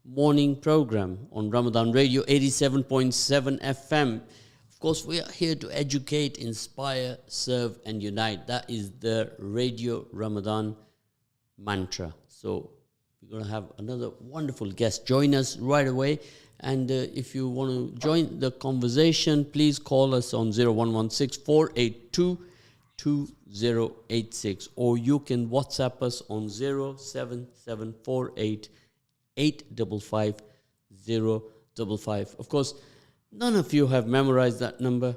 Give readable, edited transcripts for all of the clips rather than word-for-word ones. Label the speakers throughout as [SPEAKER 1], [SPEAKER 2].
[SPEAKER 1] morning program on Ramadan Radio 87.7 FM. Of course, we are here to educate, inspire, serve, and unite. That is the Radio Ramadan mantra. So we're going to have another wonderful guest join us right away. And if you want to join the conversation, please call us on 0116 482 2086, or you can WhatsApp us on 07748 855 055. Of course, none of you have memorized that number.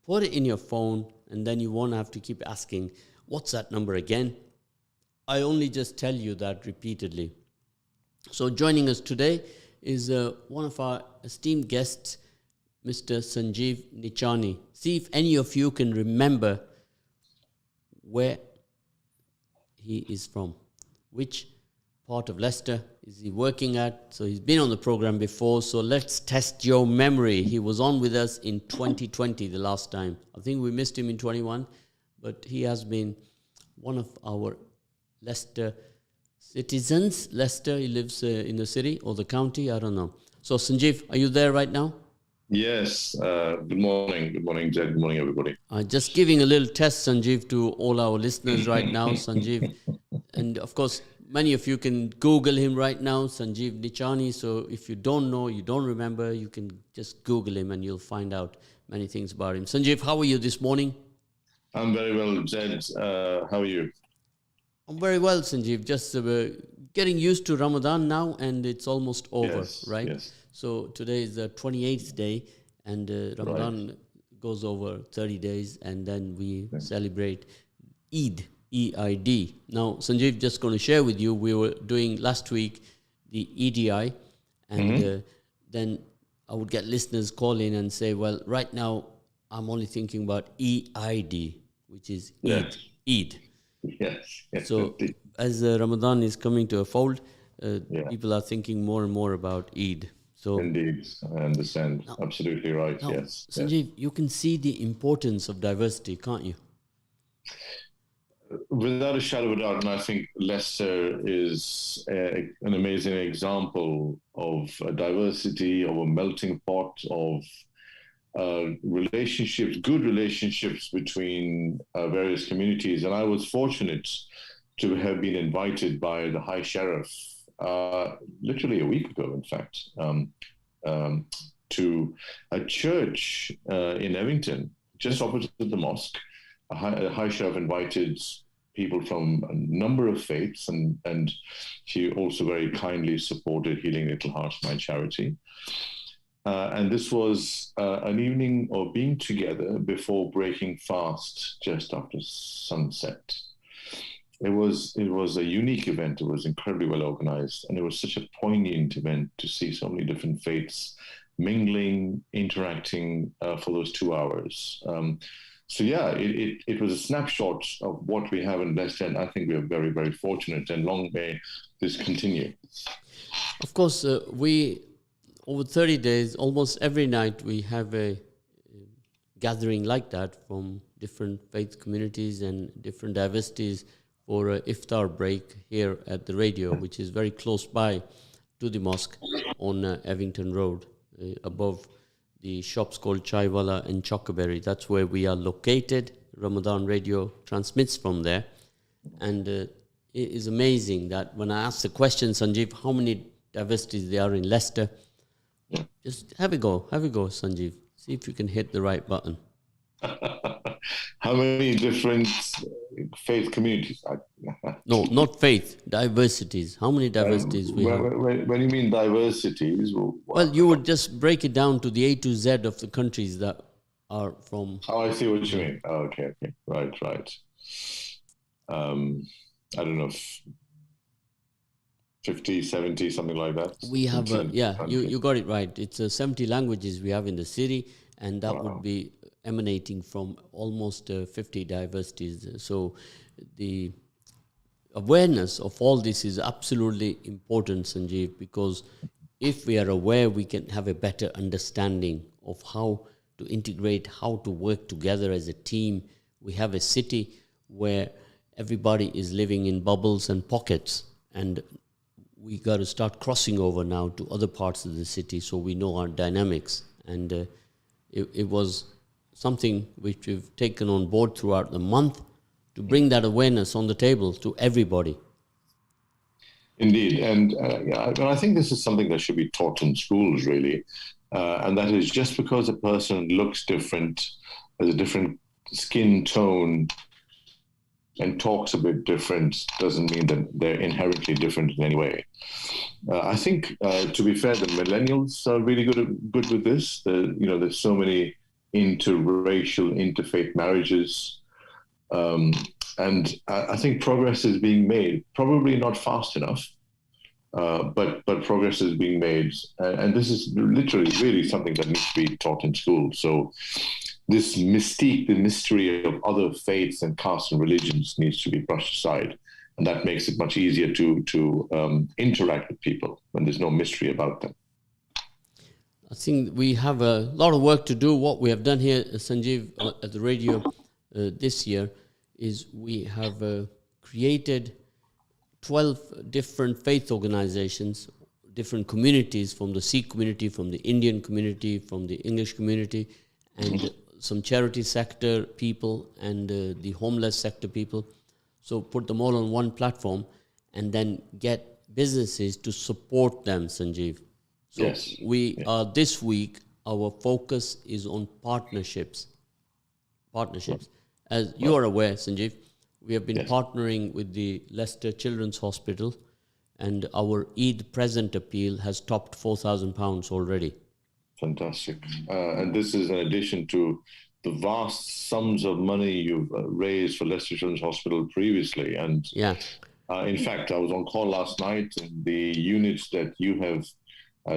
[SPEAKER 1] Put it in your phone, and then you won't have to keep asking, what's that number again? I only just tell you that repeatedly. So joining us today is one of our esteemed guests, Mr. Sanjeev Nichani. See if any of you can remember where he is from. Which part of Leicester is he working at? So he's been on the program before, so let's test your memory. He was on with us in 2020 the last time. I think we missed him in 21, but he has been one of our Leicester citizens. Leicester, he lives in the city or the county, I don't know. So Sanjeev, are you there right now?
[SPEAKER 2] Yes. Good morning. Good morning, Jed. Good morning, everybody.
[SPEAKER 1] Just giving a little test, Sanjeev, to all our listeners right now, Sanjeev. And of course, many of you can Google him right now, Sanjeev Nichani. So if you don't know, you don't remember, you can just Google him and you'll find out many things about him. Sanjeev, how are you this morning?
[SPEAKER 2] I'm very well, Jed. How are you?
[SPEAKER 1] I'm very well, Sanjeev. Just getting used to Ramadan now, and it's almost over,
[SPEAKER 2] Yes,
[SPEAKER 1] right?
[SPEAKER 2] yes.
[SPEAKER 1] So today is the 28th day, and Ramadan goes over 30 days, and then we celebrate Eid, E-I-D. Now, Sanjeev, just going to share with you, we were doing last week the EDI, and then I would get listeners call in and say, well, right now, I'm only thinking about EID, which is Eid. Eid.
[SPEAKER 2] Yes.
[SPEAKER 1] So as Ramadan is coming to a fold, people are thinking more and more about Eid. So
[SPEAKER 2] Indeed, I understand. Now, absolutely right.
[SPEAKER 1] Now,
[SPEAKER 2] yes.
[SPEAKER 1] Sanjeev, you can see the importance of diversity, can't you?
[SPEAKER 2] Without a shadow of a doubt, and I think Leicester is an amazing example of diversity, of a melting pot of relationships, good relationships between various communities. And I was fortunate to have been invited by the High Sheriff literally a week ago, in fact, to a church in Evington, just opposite the mosque. A High Sheriff invited people from a number of faiths, and she also very kindly supported Healing Little Hearts, my charity. And this was an evening of being together before breaking fast just after sunset. It was a unique event. It was incredibly well organized, and it was such a poignant event to see so many different faiths mingling, interacting for those 2 hours. It was a snapshot of what we have in Leicester, and I think we are very, very fortunate, and long may this continue.
[SPEAKER 1] Of course, over 30 days, almost every night, we have a gathering like that from different faith communities and different diversities for an iftar break here at the radio, which is very close by to the mosque on Evington Road, above the shops called Chaiwala and Chocoberry. That's where we are located. Ramadan Radio transmits from there. And it is amazing that when I ask the question, Sanjeev, how many diversities there are in Leicester, just have a go, Sanjeev. See if you can hit the right button.
[SPEAKER 2] How many different faith communities?
[SPEAKER 1] No, not faith, diversities. How many diversities we have?
[SPEAKER 2] When you mean diversities?
[SPEAKER 1] Well, you would just break it down to the A to Z of the countries that are from...
[SPEAKER 2] Oh, I see what you mean. Oh, okay. Right. I don't know, 50, 70, something like that.
[SPEAKER 1] We have, you got it right. It's 70 languages we have in the city, and that would be emanating from almost 50 diversities. So the awareness of all this is absolutely important, Sanjeev, because if we are aware, we can have a better understanding of how to integrate, how to work together as a team. We have a city where everybody is living in bubbles and pockets, and we got to start crossing over now to other parts of the city so we know our dynamics. And it was something which we've taken on board throughout the month to bring that awareness on the table to everybody.
[SPEAKER 2] Indeed. And I think this is something that should be taught in schools, really. And that is, just because a person looks different, has a different skin tone, and talks a bit different, doesn't mean that they're inherently different in any way. I think, to be fair, the millennials are really good with this. There's so many interracial, interfaith marriages. And I think progress is being made, probably not fast enough, but progress is being made. And this is literally really something that needs to be taught in school. So this mystique, the mystery of other faiths and castes and religions needs to be brushed aside. And that makes it much easier to interact with people when there's no mystery about them.
[SPEAKER 1] I think we have a lot of work to do. What we have done here, Sanjeev, at the radio this year, is we have created 12 different faith organizations, different communities, from the Sikh community, from the Indian community, from the English community, and some charity sector people and the homeless sector people. So put them all on one platform and then get businesses to support them, Sanjeev. So
[SPEAKER 2] yes.
[SPEAKER 1] are this week, our focus is on partnerships. As you are aware, Sanjeev, we have been partnering with the Leicester Children's Hospital, and our Eid present appeal has topped £4,000 already.
[SPEAKER 2] Fantastic. And this is in addition to the vast sums of money you've raised for Leicester Children's Hospital previously. And in fact, I was on call last night, and the units that you have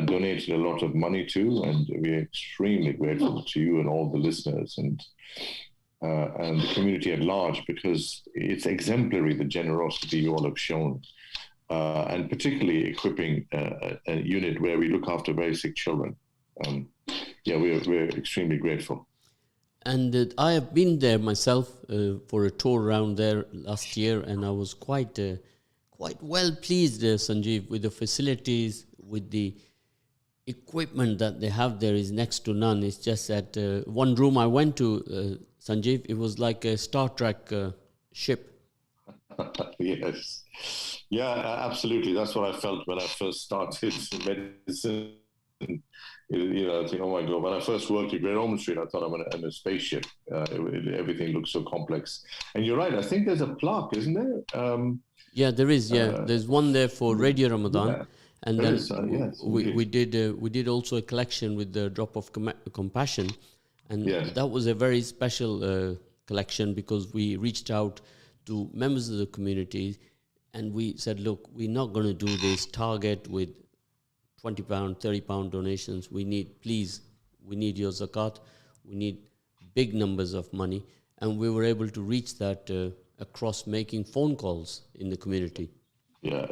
[SPEAKER 2] donated a lot of money to, and we're extremely grateful to you and all the listeners and the community at large, because it's exemplary, the generosity you all have shown, and particularly equipping a unit where we look after very sick children. We're extremely grateful.
[SPEAKER 1] And I have been there myself for a tour around there last year, and I was quite well pleased, Sanjeev, with the facilities, with the equipment that they have there is next to none. It's just that one room I went to, Sanjeev, it was like a Star Trek ship.
[SPEAKER 2] Yes. Yeah, absolutely. That's what I felt when I first started medicine. I think, oh my God, when I first worked at Great Ormond Street, I thought I'm in a spaceship. Everything looks so complex. And you're right, I think there's a plaque, isn't there?
[SPEAKER 1] Yeah, there is, there's one there for Radio Ramadan.
[SPEAKER 2] Yeah,
[SPEAKER 1] and then
[SPEAKER 2] yes,
[SPEAKER 1] we did also a collection with the Drop of Compassion. And that was a very special collection, because we reached out to members of the community and we said, look, we're not going to do this target with £20, £30 donations. We need your zakat. We need big numbers of money. And we were able to reach that across making phone calls in the community.
[SPEAKER 2] Yeah,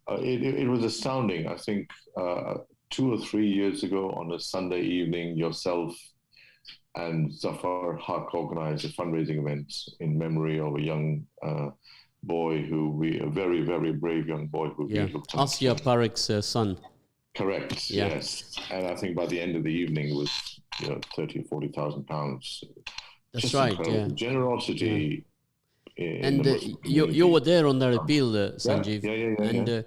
[SPEAKER 2] it was astounding. I think 2 or 3 years ago on a Sunday evening, yourself and Zafar Haq organized a fundraising event in memory of a young boy a very, very brave young boy who we looked after.
[SPEAKER 1] Asya Parekh's son.
[SPEAKER 2] Correct. Yeah. Yes, and I think by the end of the evening it was 30,000 or 40,000 pounds.
[SPEAKER 1] That's
[SPEAKER 2] just
[SPEAKER 1] right.
[SPEAKER 2] Incredible.
[SPEAKER 1] Yeah.
[SPEAKER 2] Generosity. Yeah.
[SPEAKER 1] And you were there on that appeal, Sanjeev.
[SPEAKER 2] And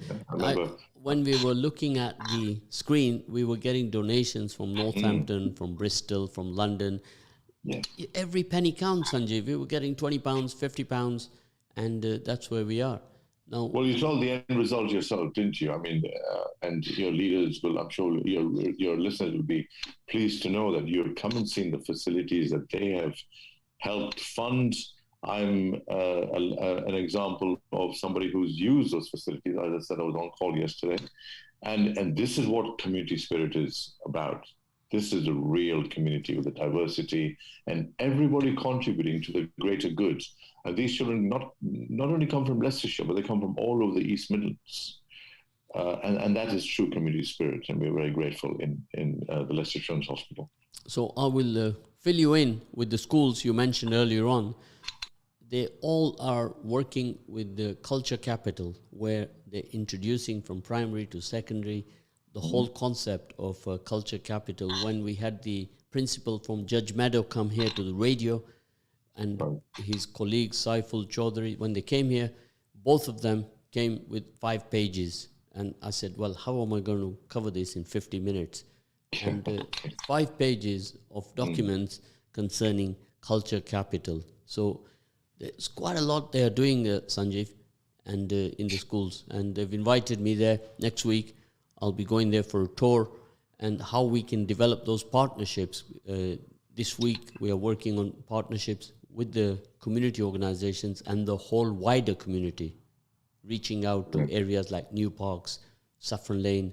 [SPEAKER 1] when we were looking at the screen, we were getting donations from Northampton, from Bristol, from London. Yeah. Every penny counts, Sanjeev. We were getting £20, £50, and that's where we are. Now,
[SPEAKER 2] well, you saw the end result yourself, didn't you? I mean, and your leaders will, I'm sure your listeners will be pleased to know that you have come and seen the facilities that they have helped fund. I'm an example of somebody who's used those facilities. As I said, I was on call yesterday. And this is what community spirit is about. This is a real community with a diversity and everybody contributing to the greater good. And these children not only come from Leicestershire, but they come from all over the East Midlands. And that is true community spirit. And we're very grateful in the Leicester Children's Hospital.
[SPEAKER 1] So I will fill you in with the schools you mentioned earlier on. they all are working with the culture capital, where they're introducing from primary to secondary the whole concept of culture capital. When we had the principal from Judge Meadow come here to the radio, and his colleague Saiful Chaudhary, when they came here, both of them came with 5 pages. And I said, well, how am I going to cover this in 50 minutes? And 5 pages of documents concerning culture capital. So there's quite a lot they are doing, Sanjeev, and in the schools. And they've invited me there next week. I'll be going there for a tour, and how we can develop those partnerships. This week we are working on partnerships with the community organizations and the whole wider community, reaching out to areas like New Parks, Saffron Lane,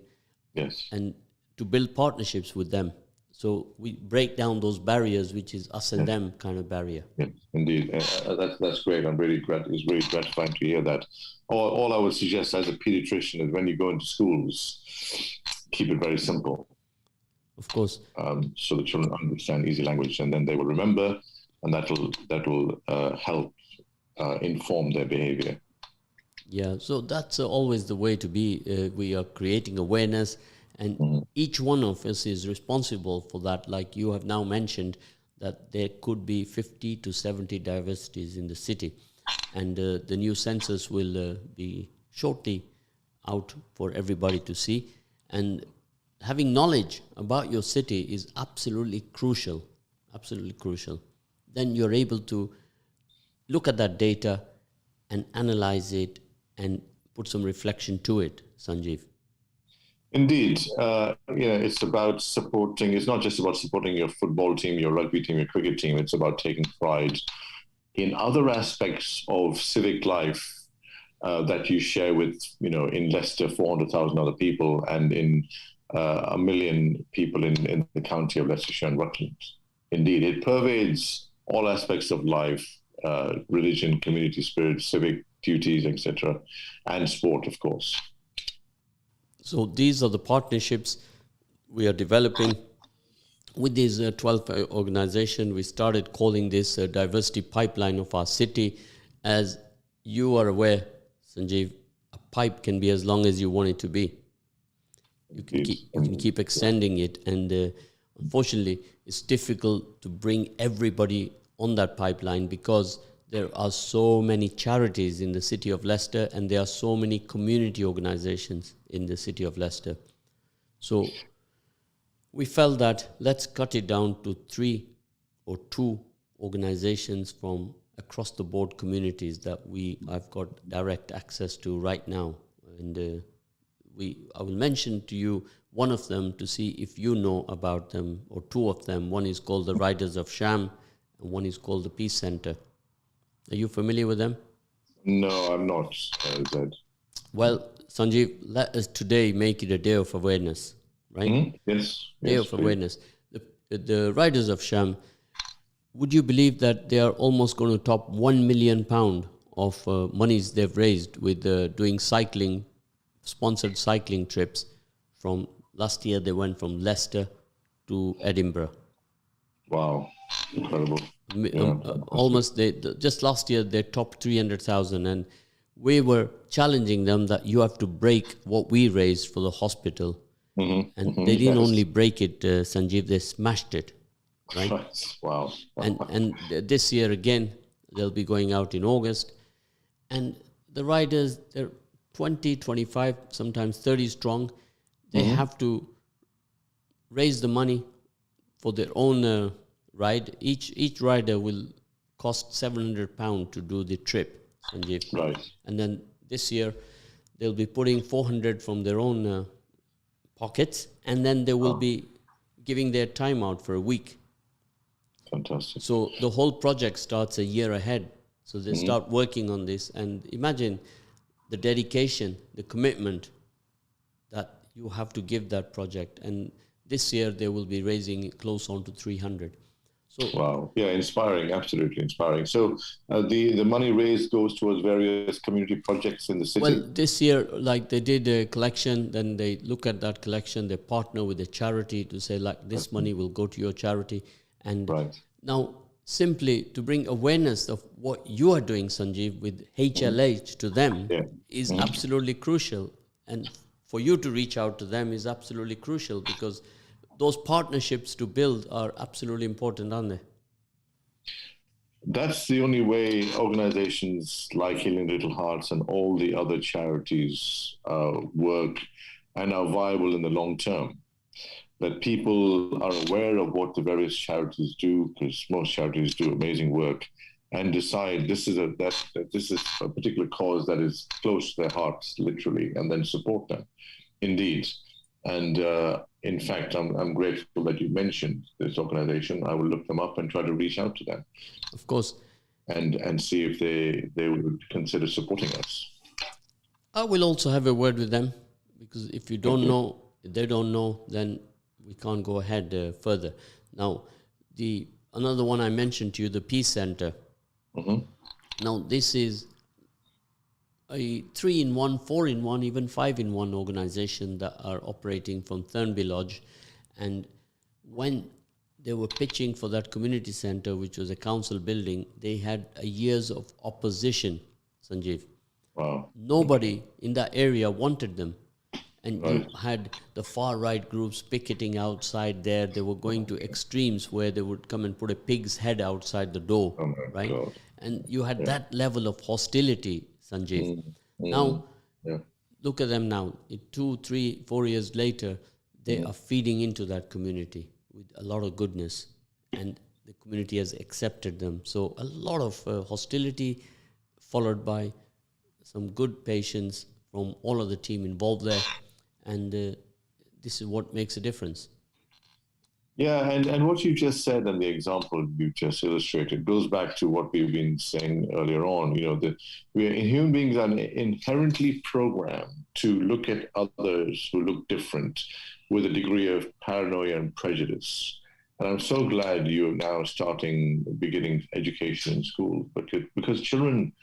[SPEAKER 1] and to build partnerships with them. So we break down those barriers, which is us and them kind of barrier.
[SPEAKER 2] Yes, indeed. That's great. I'm really it's really gratifying to hear that. All I would suggest as a pediatrician is when you go into schools, keep it very simple.
[SPEAKER 1] Of course.
[SPEAKER 2] So the children understand easy language, and then they will remember, and that will help inform their behavior.
[SPEAKER 1] Yeah, so that's always the way to be. We are creating awareness, and each one of us is responsible for that. Like you have now mentioned, that there could be 50 to 70 diversities in the city, and the new census will be shortly out for everybody to see. And having knowledge about your city is absolutely crucial, absolutely crucial. Then you're able to look at that data and analyze it and put some reflection to it, Sanjeev.
[SPEAKER 2] Indeed. It's about supporting, it's not just about supporting your football team, your rugby team, your cricket team. It's about taking pride in other aspects of civic life that you share with, in Leicester, 400,000 other people, and in 1 million people in the county of Leicestershire and Rutland. Indeed, it pervades all aspects of life, religion, community spirit, civic duties, etc., and sport, of course.
[SPEAKER 1] So these are the partnerships we are developing with these 12 organizations. We started calling this a diversity pipeline of our city. As you are aware, Sanjeev, a pipe can be as long as you want it to be. You can keep extending it, and unfortunately, it's difficult to bring everybody on that pipeline because there are so many charities in the city of Leicester, and there are so many community organizations in the city of Leicester. So we felt that let's cut it down to 3 or 2 organizations from across the board communities that I've got direct access to right now. And I will mention to you one of them to see if you know about them, or 2 of them. One is called the Riders of Sham, and one is called the Peace Center. Are you familiar with them?
[SPEAKER 2] No, I'm not, Zed.
[SPEAKER 1] Well, Sanjeev, let us today make it a day of awareness, right?
[SPEAKER 2] Mm-hmm. Yes.
[SPEAKER 1] Day of awareness. The Riders of Sham, would you believe that they are almost going to top £1 million of monies they've raised with doing cycling, sponsored cycling trips? From last year, they went from Leicester to Edinburgh.
[SPEAKER 2] Wow, incredible.
[SPEAKER 1] Almost, just last year, they topped 300,000, and we were challenging them that you have to break what we raised for the hospital. And they didn't only break it, Sanjeev, they smashed it, right?
[SPEAKER 2] Wow.
[SPEAKER 1] And this year again, they'll be going out in August. And the riders, they're 20, 25, sometimes 30 strong. They have to raise the money for their own ride. Each rider will cost £700 to do the trip, Sanjeev.
[SPEAKER 2] Right.
[SPEAKER 1] And then this year, they'll be putting 400 from their own pockets, and then they will be giving their time out for a week.
[SPEAKER 2] Fantastic.
[SPEAKER 1] So the whole project starts a year ahead. So they start working on this, and imagine the dedication, the commitment that you have to give that project. And this year they will be raising close on to 300. So
[SPEAKER 2] wow, yeah, inspiring, absolutely inspiring. So the money raised goes towards various community projects in the city?
[SPEAKER 1] Well, this year, like they did a collection, then they look at that collection, they partner with a charity to say, like, this money will go to your charity. And now simply to bring awareness of what you are doing, Sanjeev, with HLH to them
[SPEAKER 2] Yeah.
[SPEAKER 1] is absolutely crucial. And for you to reach out to them is absolutely crucial, because those partnerships to build are absolutely important, aren't they?
[SPEAKER 2] That's the only way organizations like Healing Little Hearts and all the other charities work and are viable in the long term. That people are aware of what the various charities do, because most charities do amazing work, and decide this is a particular cause that is close to their hearts, literally, and then support them. Indeed. And in fact, I'm grateful that you mentioned this organization. I will look them up and try to reach out to them.
[SPEAKER 1] Of course.
[SPEAKER 2] And see if they would consider supporting us.
[SPEAKER 1] I will also have a word with them, because if you don't know, if they don't know, then we can't go ahead further. Now, another one I mentioned to you, the Peace Center. Now, this is a 3-in-1, 4-in-1, even 5-in-1 organization that are operating from Thurnaby Lodge. And when they were pitching for that community center, which was a council building, they had years of opposition, Sanjeev.
[SPEAKER 2] Wow.
[SPEAKER 1] Nobody in that area wanted them. And
[SPEAKER 2] Right.
[SPEAKER 1] you had the far-right groups picketing outside there. They were going to extremes where they would come and put a pig's head outside the door,
[SPEAKER 2] Oh my
[SPEAKER 1] right?
[SPEAKER 2] God.
[SPEAKER 1] And you had that level of hostility, Sanjeev. Now,
[SPEAKER 2] Yeah.
[SPEAKER 1] look at them now. 2, 3, 4 years later, they are feeding into that community with a lot of goodness, and the community has accepted them. So a lot of hostility, followed by some good patience from all of the team involved there, and this is what makes a difference.
[SPEAKER 2] Yeah, and what you just said and the example you just illustrated goes back to what we've been saying earlier on. You know, that human beings are inherently programmed to look at others who look different with a degree of paranoia and prejudice. And I'm so glad you're now beginning education in school, because children,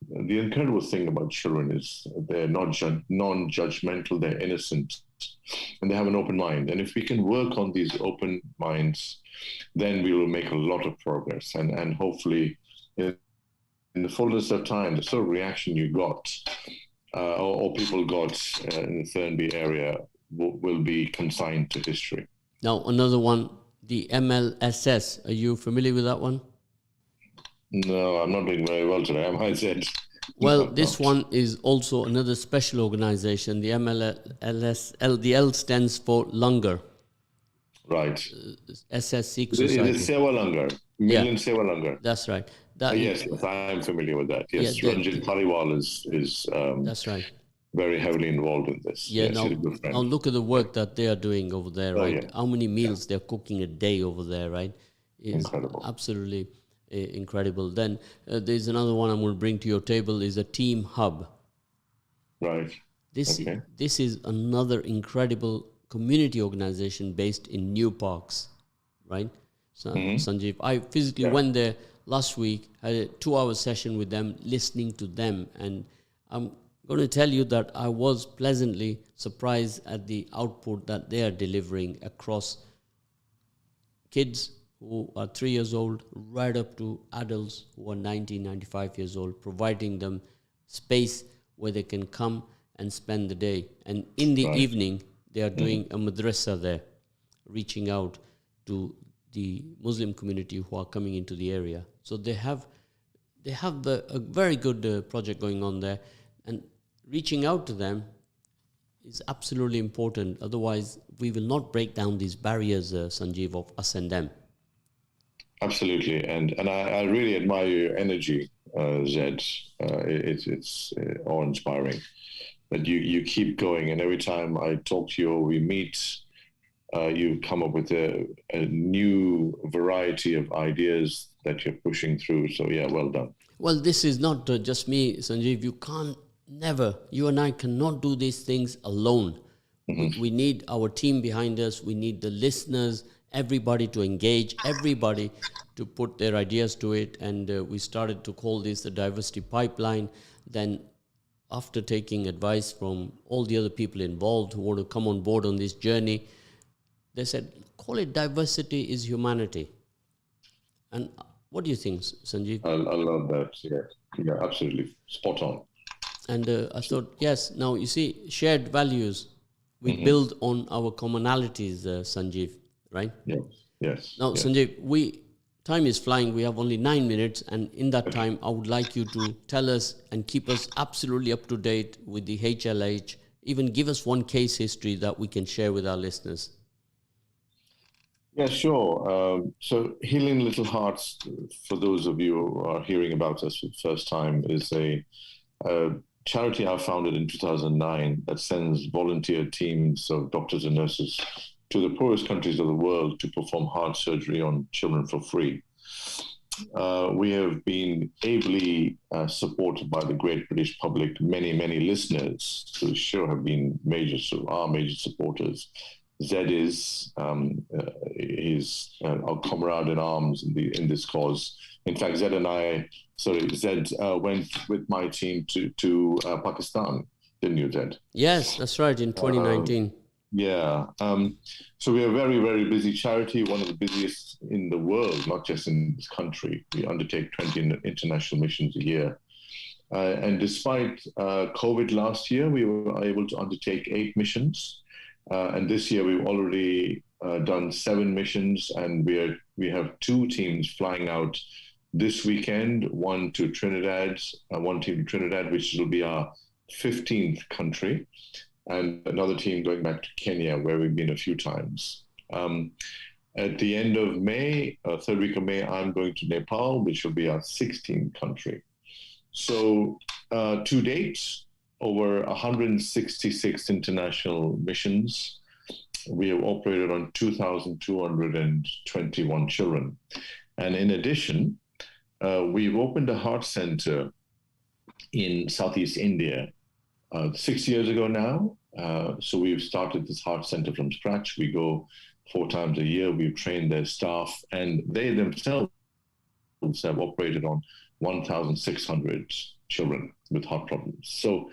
[SPEAKER 2] the incredible thing about children is they're not non-judgmental, they're innocent, and they have an open mind. And if we can work on these open minds, then we will make a lot of progress. And hopefully, in the fullness of time, the sort of reaction you got, or people got in the Thurnaby area, will be consigned to history.
[SPEAKER 1] Now, another one, the MLSS. Are you familiar with that one?
[SPEAKER 2] No, I'm not doing very well today, I might say.
[SPEAKER 1] Well, this one is also another special organization. The MLSL, the L stands for Langar.
[SPEAKER 2] Right.
[SPEAKER 1] SS Sikh
[SPEAKER 2] It
[SPEAKER 1] Society.
[SPEAKER 2] is Sewa Langar, Million Sewa Langar.
[SPEAKER 1] That's right.
[SPEAKER 2] Yes, I'm familiar with that. Yes, Ranjit Pariwal is
[SPEAKER 1] that's right.
[SPEAKER 2] Very heavily involved in this.
[SPEAKER 1] Yeah,
[SPEAKER 2] yes, he's a good friend.
[SPEAKER 1] now look at the work that they are doing over there, right?
[SPEAKER 2] Yeah.
[SPEAKER 1] How many meals they're cooking a day over there, right? It's
[SPEAKER 2] incredible.
[SPEAKER 1] Absolutely incredible. Then there's another one I'm going to bring to your table is a team hub.
[SPEAKER 2] Right.
[SPEAKER 1] This is another incredible community organization based in New Parks, right? So, Sanjeev, I physically went there last week, had a 2-hour session with them, listening to them, and I'm going to tell you that I was pleasantly surprised at the output that they are delivering across kids who are 3 years old right up to adults who are 90, 95 years old, providing them space where they can come and spend the day. And in the evening, they are doing a madrasa there, reaching out to the Muslim community who are coming into the area. So they have a very good project going on there, and reaching out to them is absolutely important. Otherwise, we will not break down these barriers, Sanjeev, of us and them.
[SPEAKER 2] Absolutely, and I really admire your energy, Zed. It's awe-inspiring that you keep going, and every time I talk to you or we meet, you come up with a new variety of ideas that you're pushing through. So yeah, well done.
[SPEAKER 1] Well, this is not just me, Sanjeev. You and I cannot do these things alone. We need our team behind us. We need the listeners, everybody to engage, everybody to put their ideas to it. And we started to call this the diversity pipeline. Then after taking advice from all the other people involved who want to come on board on this journey, they said, call it diversity is humanity. And What do you think, Sanjeev?
[SPEAKER 2] I love that. Yeah, yeah, absolutely, spot on.
[SPEAKER 1] And I thought, yes, now you see, shared values, we
[SPEAKER 2] Hmm.
[SPEAKER 1] build on our commonalities, Sanjeev, right?
[SPEAKER 2] Yes, yes,
[SPEAKER 1] Now,
[SPEAKER 2] yes.
[SPEAKER 1] Sanjeev, time is flying. We have only 9 minutes, and in that time, I would like you to tell us and keep us absolutely up to date with the HLH. Even give us one case history that we can share with our listeners.
[SPEAKER 2] Yeah, sure. So, Healing Little Hearts, for those of you who are hearing about us for the first time, is a charity I founded in 2009 that sends volunteer teams of doctors and nurses to the poorest countries of the world to perform heart surgery on children for free. We have been ably supported by the great British public, many, many listeners who sure have been our major supporters. Zed is he's our comrade in arms in this cause. In fact, Zed went with my team to Pakistan, didn't you, Zed?
[SPEAKER 1] Yes, that's right, in 2019.
[SPEAKER 2] Yeah. So we're a very, very busy charity, one of the busiest in the world, not just in this country. We undertake 20 international missions a year. And despite COVID last year, we were able to undertake 8 missions. And this year we've already done 7 missions, and we have 2 teams flying out this weekend, one to Trinidad, one team to Trinidad, which will be our 15th country, and another team going back to Kenya, where we've been a few times. At the end of May, third week of May, I'm going to Nepal, which will be our 16th country. So to date, over 166 international missions. We have operated on 2,221 children. And in addition, we've opened a heart center in Southeast India 6 years ago now. So we've started this heart center from scratch. We go 4 times a year. We've trained their staff, and they themselves have operated on 1,600 children with heart problems. So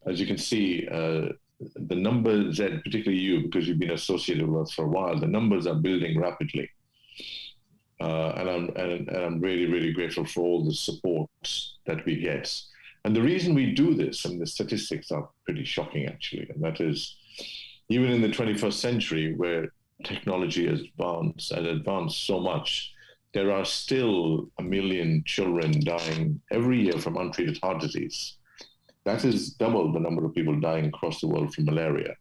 [SPEAKER 2] as you can see, the numbers, Zed, particularly you, because you've been associated with us for a while, the numbers are building rapidly. And I'm really, really grateful for all the support that we get. And the reason we do this, and the statistics are pretty shocking actually, and that is, even in the 21st century, where technology has advanced so much, there are still 1 million children dying every year from untreated heart disease. That is double the number of people dying across the world from malaria.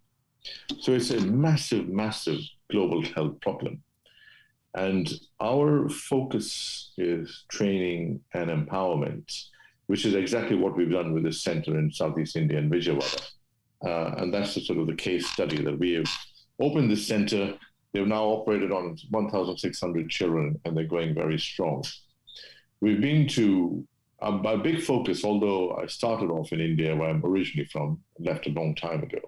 [SPEAKER 2] So it's a massive, massive global health problem. And our focus is training and empowerment, which is exactly what we've done with this center in Southeast India and Vijayawada. And that's the sort of the case study that we have opened this center. They've now operated on 1,600 children, and they're going very strong. We've been to a big focus, although I started off in India, where I'm originally from, left a long time ago.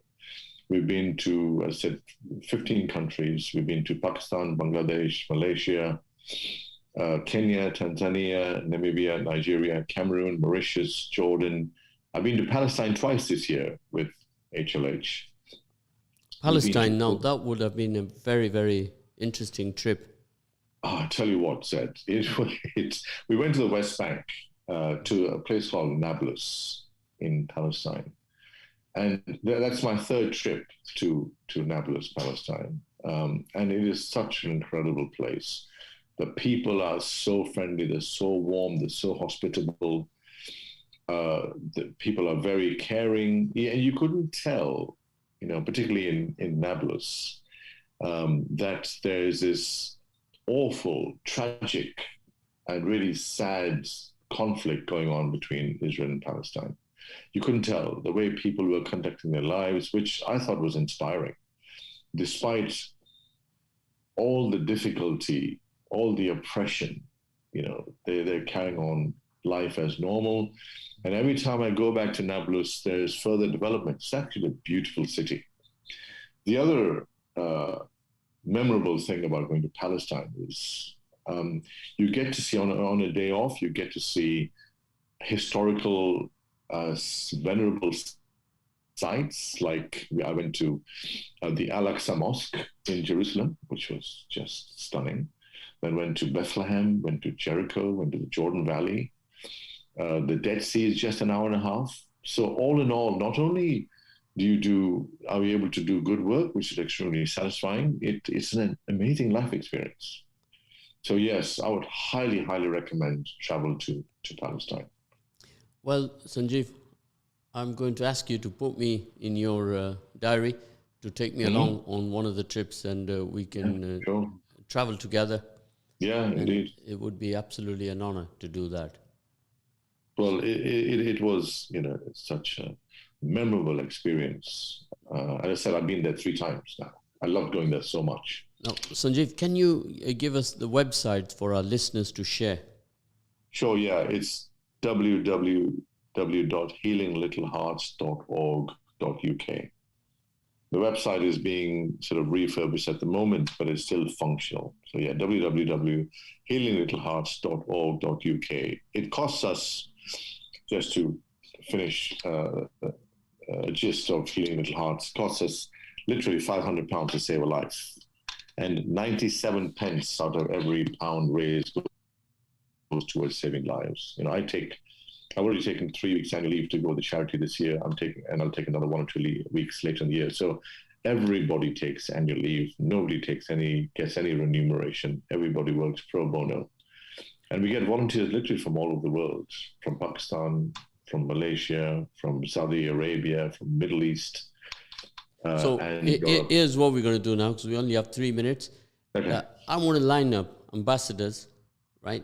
[SPEAKER 2] We've been to, as I said, 15 countries. We've been to Pakistan, Bangladesh, Malaysia, Kenya, Tanzania, Namibia, Nigeria, Cameroon, Mauritius, Jordan. I've been to Palestine twice this year with HLH.
[SPEAKER 1] Palestine, now that would have been a very, very interesting trip.
[SPEAKER 2] Oh, I tell you what, Zed, we went to the West Bank, to a place called Nablus in Palestine. And that's my 3rd trip to Nablus, Palestine. And it is such an incredible place. The people are so friendly, they're so warm, they're so hospitable. The people are very caring. And you couldn't tell, particularly in Nablus, that there is this awful, tragic, and really sad conflict going on between Israel and Palestine. You couldn't tell the way people were conducting their lives, which I thought was inspiring. Despite all the difficulty, all the oppression, they're carrying on life as normal. And every time I go back to Nablus, there's further development. It's actually a beautiful city. The other memorable thing about going to Palestine is you get to see, on a day off, you get to see historical, venerable sites. Like I went to the Al-Aqsa Mosque in Jerusalem, which was just stunning. then went to Bethlehem, went to Jericho, went to the Jordan Valley. The Dead Sea is just an hour and a half. So all in all, not only are we able to do good work, which is extremely satisfying, it's an amazing life experience. So yes, I would highly, highly recommend travel to Palestine.
[SPEAKER 1] Well, Sanjeev, I'm going to ask you to put me in your diary to take me along on one of the trips, and we can
[SPEAKER 2] Sure.
[SPEAKER 1] travel together.
[SPEAKER 2] Yeah,
[SPEAKER 1] And
[SPEAKER 2] indeed.
[SPEAKER 1] it would be absolutely an honor to do that.
[SPEAKER 2] Well, it was, such a memorable experience. As I said, I've been there 3 times now. I loved going there so much.
[SPEAKER 1] Now, Sanjeev, can you give us the website for our listeners to share?
[SPEAKER 2] Sure, yeah. It's www.healinglittlehearts.org.uk. The website is being sort of refurbished at the moment, but it's still functional. So yeah, www.healinglittlehearts.org.uk. It costs us, just to finish a gist of Healing Little Hearts, costs us literally £500 to save a life. And 97 pence out of every pound raised goes towards saving lives. I've already taken 3 weeks annual leave to go to charity this year. I'll take another 1 or 2 weeks later in the year. So everybody takes annual leave. Nobody gets any remuneration. Everybody works pro bono. And we get volunteers literally from all over the world, from Pakistan, from Malaysia, from Saudi Arabia, from Middle East.
[SPEAKER 1] Here's what we're going to do now, because we only have 3 minutes.
[SPEAKER 2] Okay.
[SPEAKER 1] I want to line up ambassadors, right?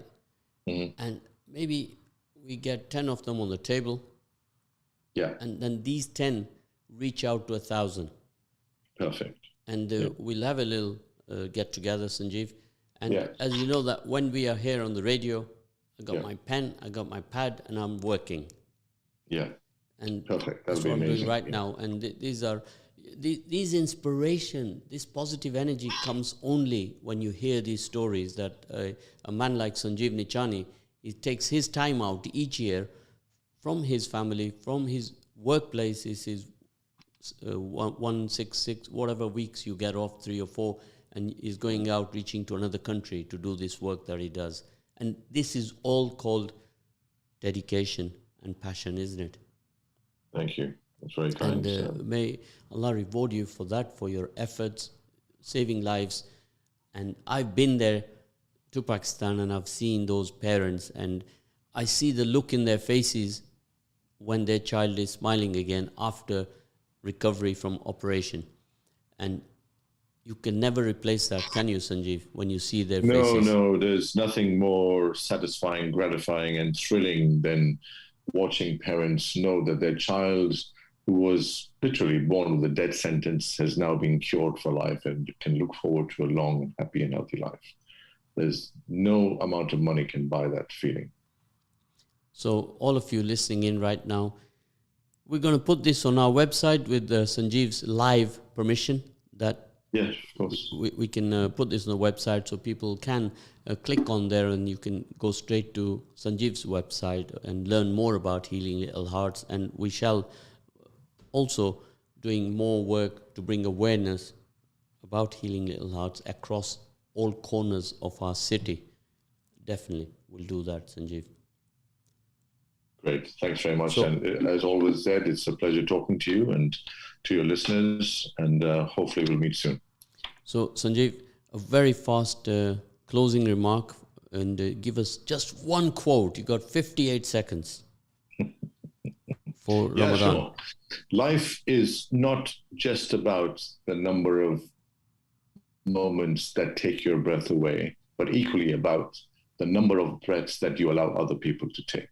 [SPEAKER 2] Mm-hmm.
[SPEAKER 1] And maybe we get 10 of them on the table.
[SPEAKER 2] Yeah.
[SPEAKER 1] And then these 10 reach out to 1,000.
[SPEAKER 2] Perfect.
[SPEAKER 1] And we'll have a little get together, Sanjeev. And
[SPEAKER 2] Yeah.
[SPEAKER 1] as you know that when we are here on the radio, I got my pen, I got my pad, and I'm working.
[SPEAKER 2] Yeah.
[SPEAKER 1] And
[SPEAKER 2] perfect.
[SPEAKER 1] That's
[SPEAKER 2] That'll
[SPEAKER 1] what
[SPEAKER 2] be
[SPEAKER 1] I'm
[SPEAKER 2] amazing.
[SPEAKER 1] doing right now. And these inspiration, this positive energy comes only when you hear these stories that a man like Sanjeev Nichani, he takes his time out each year from his family, from his workplace, is his 166, whatever weeks you get off, 3 or 4, and is going out reaching to another country to do this work that he does. And this is all called dedication and passion, isn't it?
[SPEAKER 2] Thank you. That's very kind.
[SPEAKER 1] And may Allah reward you for that, for your efforts, saving lives. And I've been there to Pakistan, and I've seen those parents, and I see the look in their faces when their child is smiling again after recovery from operation. And you can never replace that, can you, Sanjeev, when you see their faces?
[SPEAKER 2] No, there's nothing more satisfying, gratifying, and thrilling than watching parents know that their child, who was literally born with a death sentence, has now been cured for life and can look forward to a long, happy, and healthy life. There's no amount of money can buy that feeling.
[SPEAKER 1] So all of you listening in right now, we're going to put this on our website with Sanjeev's live permission that
[SPEAKER 2] yes, of course.
[SPEAKER 1] we can put this on the website so people can click on there, and you can go straight to Sanjeev's website and learn more about Healing Little Hearts. And we shall also doing more work to bring awareness about Healing Little Hearts across all corners of our city. Definitely, we'll do that, Sanjeev.
[SPEAKER 2] Great. Thanks very much. And as always, Zed, it's a pleasure talking to you and to your listeners, and hopefully we'll meet soon.
[SPEAKER 1] So, Sanjeev, a very fast closing remark, and give us just one quote. You got 58 seconds for Ramadan.
[SPEAKER 2] Sure. Life is not just about the number of moments that take your breath away, but equally about the number of breaths that you allow other people to take.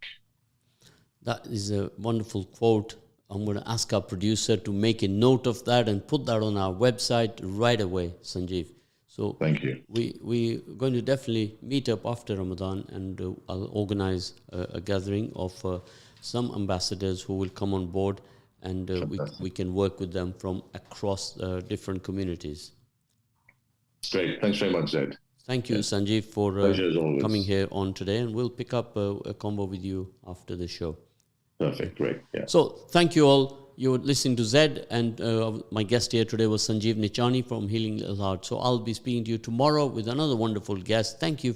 [SPEAKER 1] That is a wonderful quote. I'm going to ask our producer to make a note of that and put that on our website right away, Sanjeev. So
[SPEAKER 2] thank you.
[SPEAKER 1] We're going to definitely meet up after Ramadan, and I'll organize a gathering of some ambassadors who will come on board, and we can work with them from across different communities.
[SPEAKER 2] Great. Thanks very much, Zed.
[SPEAKER 1] Thank you, Sanjeev, for coming here on today, and we'll pick up a combo with you after the show.
[SPEAKER 2] Perfect. Great. Yeah.
[SPEAKER 1] So thank you all. You're listening to Zed, and my guest here today was Sanjeev Nichani from Healing Little Heart. So I'll be speaking to you tomorrow with another wonderful guest. Thank you